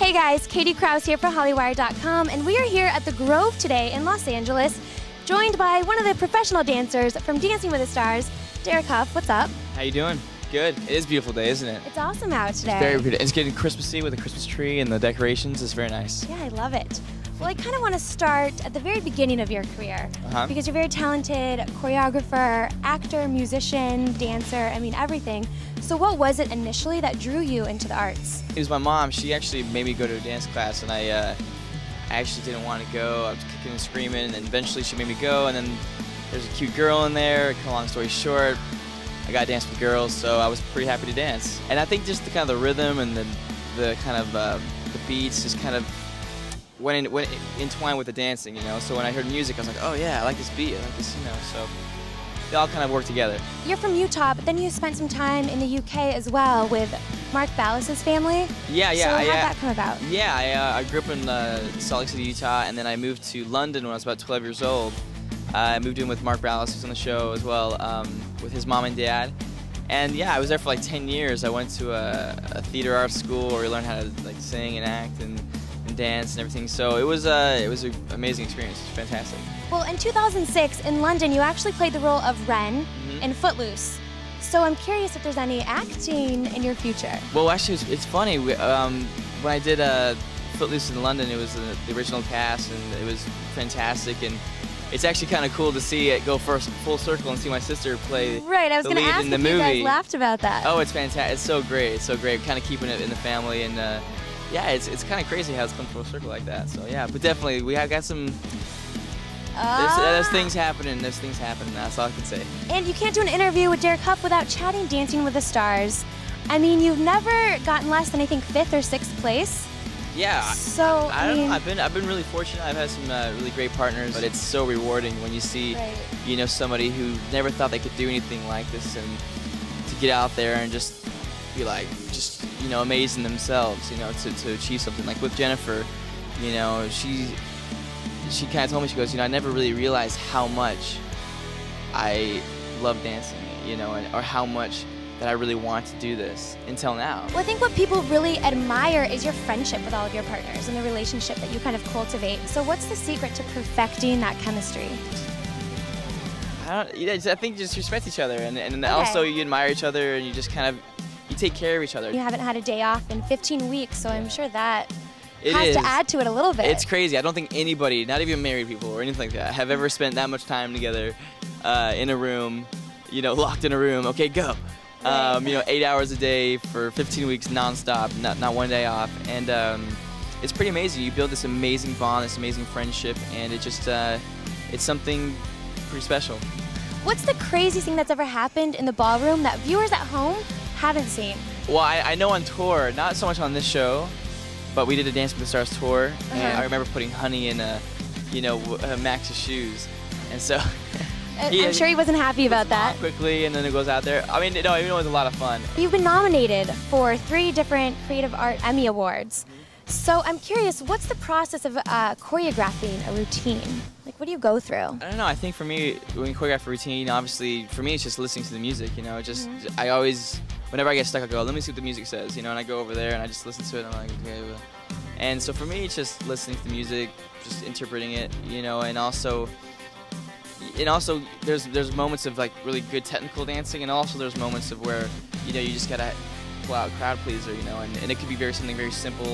Hey guys, Katie Krause here for Hollywire.com, and we are here at the Grove today in Los Angeles, joined by one of the professional dancers from Dancing with the Stars, Hough. What's up? How you doing? Good. It is a beautiful day, isn't it? It's awesome out today. It's very beautiful. It's getting Christmassy with a Christmas tree and the decorations. It's very nice. Yeah, I love it. Well, I kind of want to start at the very beginning of your career, because you're very talented, choreographer, actor, musician, dancer, I mean everything. So what was it initially that drew you into the arts? It was my mom. She actually made me go to a dance class, and I actually didn't want to go. I was kicking and screaming, and eventually she made me go, and then there's a cute girl in there. Cut a long story short, I got to dance with girls, so I was pretty happy to dance. And I think just the kind of the rhythm and the kind of the beats just kind of went entwined with the dancing, you know. So when I heard music, I was like, oh yeah, I like this beat, I like this, you know. So they all kind of work together. You're from Utah, but then you spent some time in the UK as well with Ballas' family. Yeah. So how'd that come about? Yeah, I grew up in Salt Lake City, Utah, and then I moved to London when I was about 12 years old. I moved in with Ballas, who's on the show as well, with his mom and dad. And yeah, I was there for like 10 years. I went to a theater arts school where we learned how to like sing and act and dance and everything. So it was an amazing experience. It was fantastic. Well, in 2006 in London, you actually played the role of Ren in Footloose. So I'm curious if there's any acting in your future. Well, actually, it's funny. When I did Footloose in London, it was the original cast, and it was fantastic. And it's actually kind of cool to see it go full circle and see my sister play right, I was the lead ask in the if movie. You guys laughed about that. Oh, it's fantastic. It's so great. It's so great. Kind of keeping it in the family, and yeah, it's kind of crazy how it's come full circle like that. So yeah, but definitely we have got some. There's things happening. There's things happening. That's all I can say. And you can't do an interview with Hough without chatting Dancing with the Stars. I mean, you've never gotten less than I think 5th or 6th place. Yeah. So I don't know. I've been really fortunate. I've had some really great partners, but it's so rewarding when you see, you know, somebody who never thought they could do anything like this, and to get out there and just be like, you know, amazing themselves, you know, to achieve something. Like with Jennifer, you know, she kind of told me, she goes, you know, I never really realized how much I love dancing, you know, or how much that I really want to do this until now. Well, I think what people really admire is your friendship with all of your partners and the relationship that you kind of cultivate. So what's the secret to perfecting that chemistry? I think just respect each other, and also you admire each other, and you just kind of, you take care of each other. You haven't had a day off in 15 weeks, so I'm sure that has to add to it a little bit. It's crazy. I don't think anybody, not even married people or anything like that, have ever spent that much time together in a room, you know, locked in a room. Okay, go. You know, 8 hours a day for 15 weeks nonstop, not one day off, and it's pretty amazing. You build this amazing bond, this amazing friendship, and it just it's something pretty special. What's the craziest thing that's ever happened in the ballroom that viewers at home haven't seen? Well, I know on tour, not so much on this show, but we did a Dance with the Stars tour, and I remember putting Honey in Max's shoes, and so. I'm sure he wasn't happy about that. Quickly, and then it goes out there. I mean, no, it was a lot of fun. You've been nominated for 3 different Creative Art Emmy Awards. So I'm curious, what's the process of choreographing a routine? Like, what do you go through? I don't know. I think for me, when you choreograph a routine, obviously, for me, it's just listening to the music, you know. Just, I always, whenever I get stuck, I go, let me see what the music says, you know, and I go over there and I just listen to it, and I'm like, okay. And so for me, it's just listening to the music, just interpreting it, you know, and also there's moments of like really good technical dancing, and also there's moments of where, you know, you just gotta pull out crowd pleaser, you know, and it could be something very simple,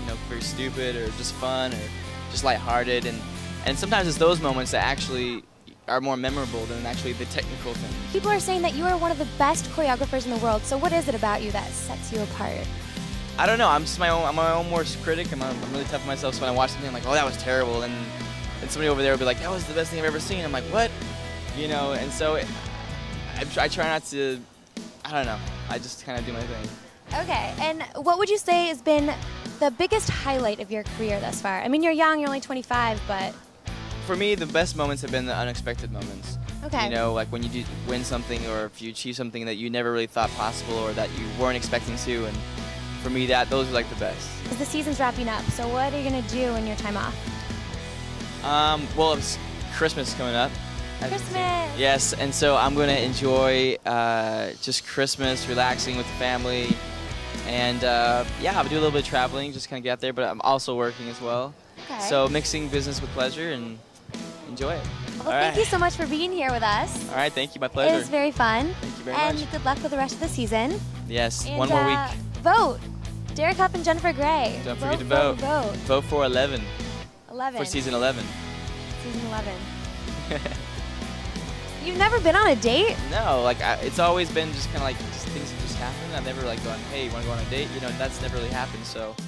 you know, very stupid, or just fun, or just lighthearted, and sometimes it's those moments that actually are more memorable than actually the technical things. People are saying that you are one of the best choreographers in the world, so what is it about you that sets you apart? I don't know, I'm my own worst critic. I'm really tough on myself, so when I watch something, I'm like, oh, that was terrible, and somebody over there will be like, that was the best thing I've ever seen. I'm like, what? You know, and so I try not to, I don't know, I just kind of do my thing. Okay, and what would you say has been the biggest highlight of your career thus far? I mean, you're young, you're only 25, but... For me, the best moments have been the unexpected moments. Okay. You know, like when you win something, or if you achieve something that you never really thought possible, or that you weren't expecting to, and for me, those are like the best. The season's wrapping up, so what are you going to do in your time off? Well, it's Christmas coming up. Christmas! Yes, and so I'm going to enjoy just Christmas, relaxing with the family, And yeah, I'll do a little bit of traveling, just kind of get out there, but I'm also working as well. Okay. So mixing business with pleasure and enjoy it. Well, thank you so much for being here with us. All right, thank you. My pleasure. It was very fun. Thank you very much. much. And good luck with the rest of the season. Yes, and, one more week. Vote. Derek Hough and Jennifer Gray. Don't forget to vote. Vote for 11. 11. For season 11. Season 11. You've never been on a date? No, like it's always been just kind of like things that just happen. I've never like gone, hey, you want to go on a date? You know, that's never really happened. So